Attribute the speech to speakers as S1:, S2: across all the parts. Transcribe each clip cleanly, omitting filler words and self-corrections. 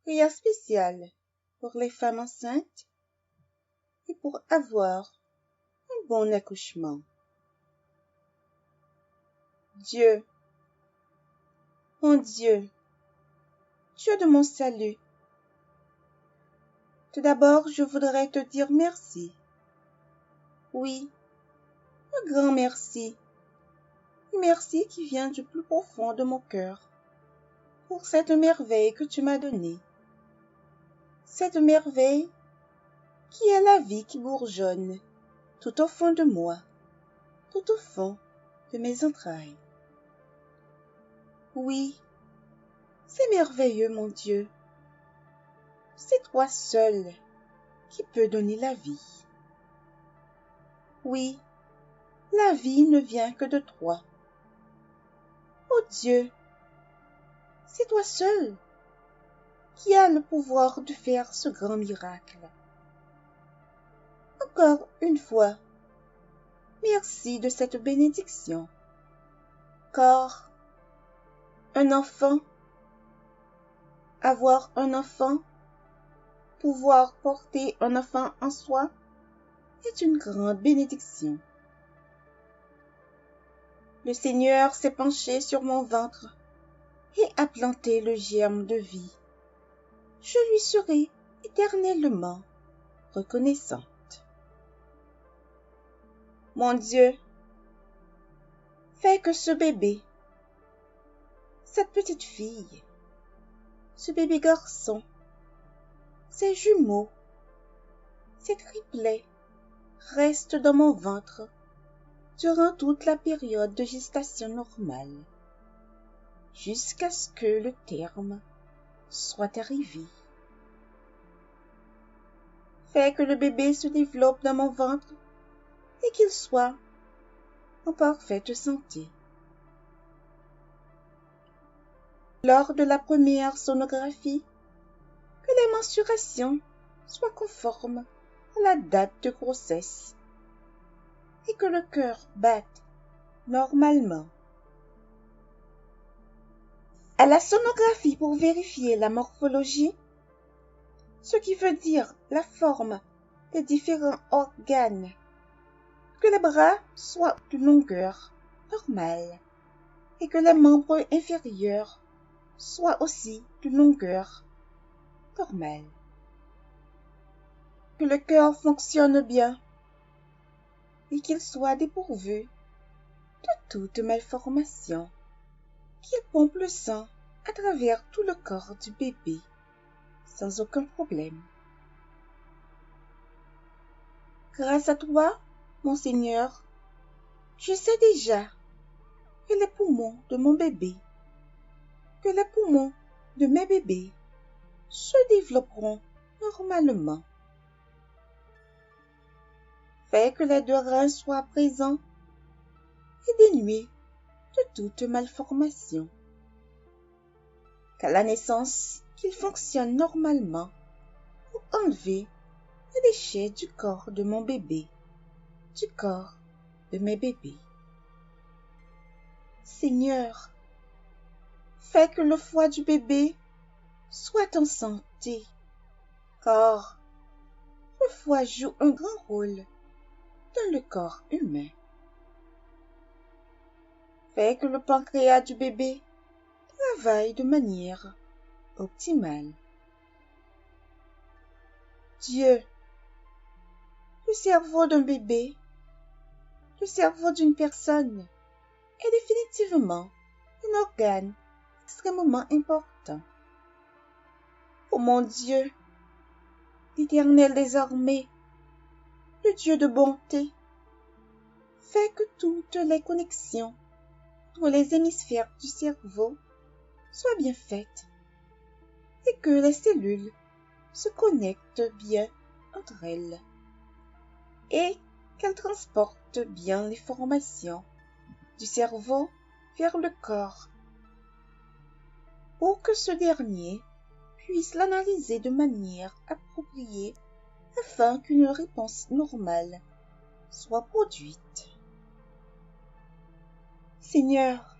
S1: Prière spéciale pour les femmes enceintes et pour avoir un bon accouchement. Dieu, mon Dieu, Dieu de mon salut, tout d'abord je voudrais te dire merci. Oui, un grand merci. Un merci qui vient du plus profond de mon cœur pour cette merveille que tu m'as donnée. Cette merveille qui est la vie qui bourgeonne tout au fond de moi, tout au fond de mes entrailles. Oui, c'est merveilleux, mon Dieu. C'est toi seul qui peux donner la vie. Oui, la vie ne vient que de toi. Oh Dieu, c'est toi seul qui as le pouvoir de faire ce grand miracle. Encore une fois, merci de cette bénédiction. Car un enfant, avoir un enfant, pouvoir porter un enfant en soi est une grande bénédiction. Le Seigneur s'est penché sur mon ventre et a planté le germe de vie. Je lui serai éternellement reconnaissante. Mon Dieu, fais que ce bébé, cette petite fille, ce bébé garçon, ces jumeaux, ces triplets restent dans mon ventre durant toute la période de gestation normale, jusqu'à ce que le terme soit arrivé. Fais que le bébé se développe dans mon ventre et qu'il soit en parfaite santé. Lors de la première sonographie, que les mensurations soient conformes à la date de grossesse et que le cœur batte normalement. À la sonographie pour vérifier la morphologie, ce qui veut dire la forme des différents organes, que les bras soient de longueur normale et que les membres inférieurs soient aussi de longueur normale. Que le cœur fonctionne bien et qu'il soit dépourvu de toute malformation, qu'il pompe le sang à travers tout le corps du bébé sans aucun problème. Grâce à toi, mon Seigneur, je sais déjà que les poumons de mon bébé, que les poumons de mes bébés se développeront normalement. Fais que les deux reins soient présents et dénués de toute malformation. Qu'à la naissance, qu'ils fonctionnent normalement pour enlever les déchets du corps de mon bébé, du corps de mes bébés. Seigneur, fais que le foie du bébé soit en santé, car le foie joue un grand rôle dans le corps humain. Fais que le pancréas du bébé travaille de manière optimale. Dieu, le cerveau d'un bébé, le cerveau d'une personne est définitivement un organe extrêmement important. Oh mon Dieu, l'Éternel des armées, le Dieu de bonté, fais que toutes les connexions entre les hémisphères du cerveau soient bien faites et que les cellules se connectent bien entre elles et qu'elles transportent bien l'information du cerveau vers le corps pour que ce dernier puisse l'analyser de manière appropriée afin qu'une réponse normale soit produite. Seigneur,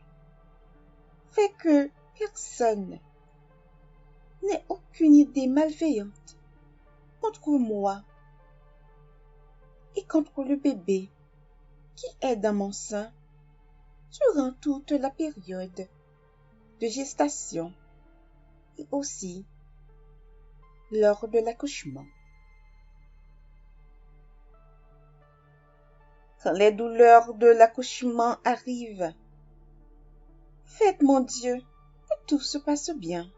S1: fais que personne n'ait aucune aucune idée malveillante contre moi et contre le bébé qui est dans mon sein durant toute la période de gestation et aussi lors de l'accouchement. Quand les douleurs de l'accouchement arrivent, faites, mon Dieu, que tout se passe bien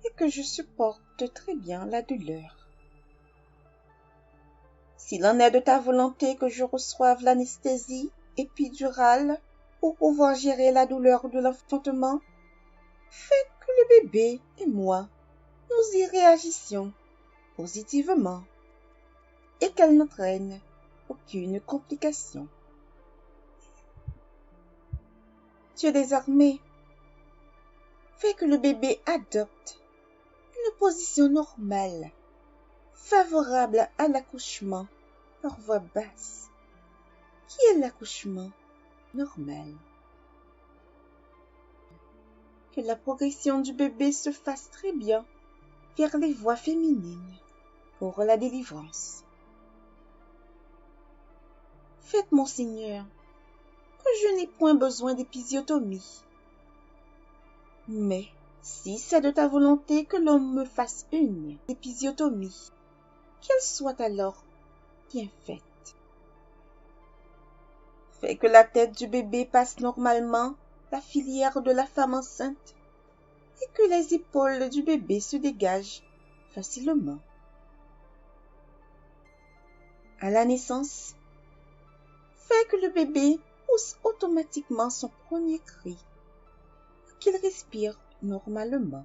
S1: et que je supporte très bien la douleur. S'il en est de ta volonté que je reçoive l'anesthésie épidurale pour pouvoir gérer la douleur de l'enfantement, fais que le bébé et moi, nous y réagissions positivement et qu'elle n'entraîne aucune complication. Dieu des armées, fais que le bébé adopte une position normale, favorable à l'accouchement par voie basse, qui est l'accouchement normal. Que la progression du bébé se fasse très bien vers les voies féminines pour la délivrance. Faites, mon Seigneur, que je n'ai point besoin d'épisiotomie. Mais si c'est de ta volonté que l'on me fasse une épisiotomie, qu'elle soit alors bien faite. Fais que la tête du bébé passe normalement la filière de la femme enceinte et que les épaules du bébé se dégagent facilement. À la naissance, fais que le bébé pousse automatiquement son premier cri, qu'il respire normalement.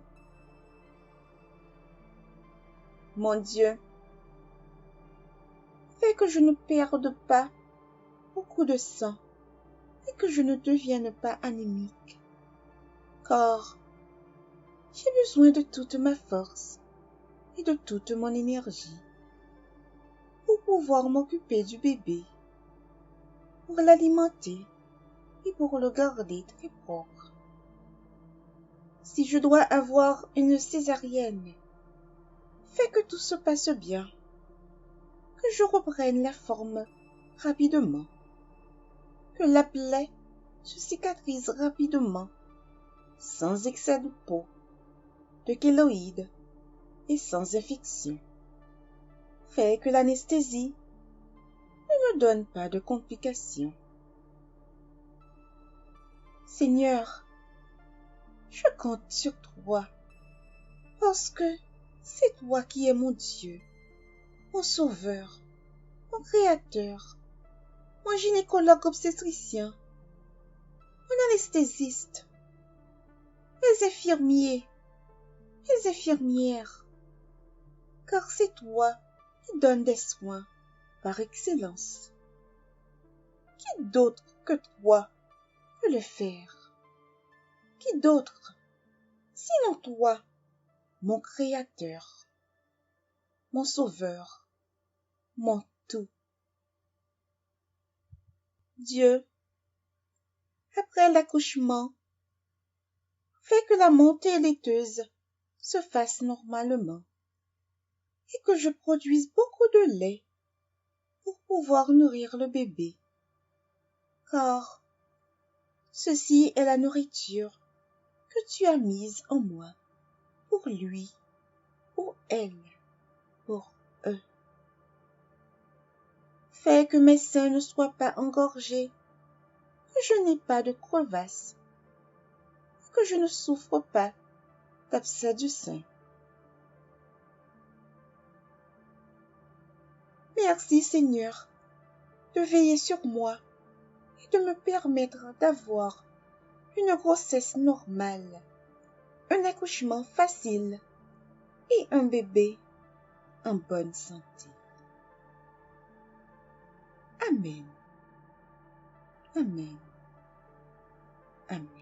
S1: Mon Dieu, fais que je ne perde pas beaucoup de sang et que je ne devienne pas anémique, car j'ai besoin de toute ma force et de toute mon énergie pour pouvoir m'occuper du bébé, pour l'alimenter et pour le garder très propre. Si je dois avoir une césarienne, fais que tout se passe bien, que je reprenne la forme rapidement, que la plaie se cicatrise rapidement, sans excès de peau, de kéloïdes et sans infection. Fais que l'anesthésie ne me donne pas de complications. Seigneur, je compte sur toi, parce que c'est toi qui es mon Dieu, mon Sauveur, mon Créateur, mon gynécologue obstétricien, mon anesthésiste, mes infirmiers, mes infirmières, car c'est toi qui donnes des soins par excellence. Qui d'autre que toi peut le faire? Qui d'autre, sinon toi, mon Créateur, mon Sauveur, mon tout? Dieu, après l'accouchement, fais que la montée laiteuse se fasse normalement et que je produise beaucoup de lait pour pouvoir nourrir le bébé, car ceci est la nourriture que tu as mise en moi pour lui, pour elle, pour eux. Fais que mes seins ne soient pas engorgés, que je n'ai pas de crevasses, que je ne souffre pas d'abcès du sein. Merci Seigneur de veiller sur moi et de me permettre d'avoir une grossesse normale, un accouchement facile et un bébé en bonne santé. Amen. Amen. Amen.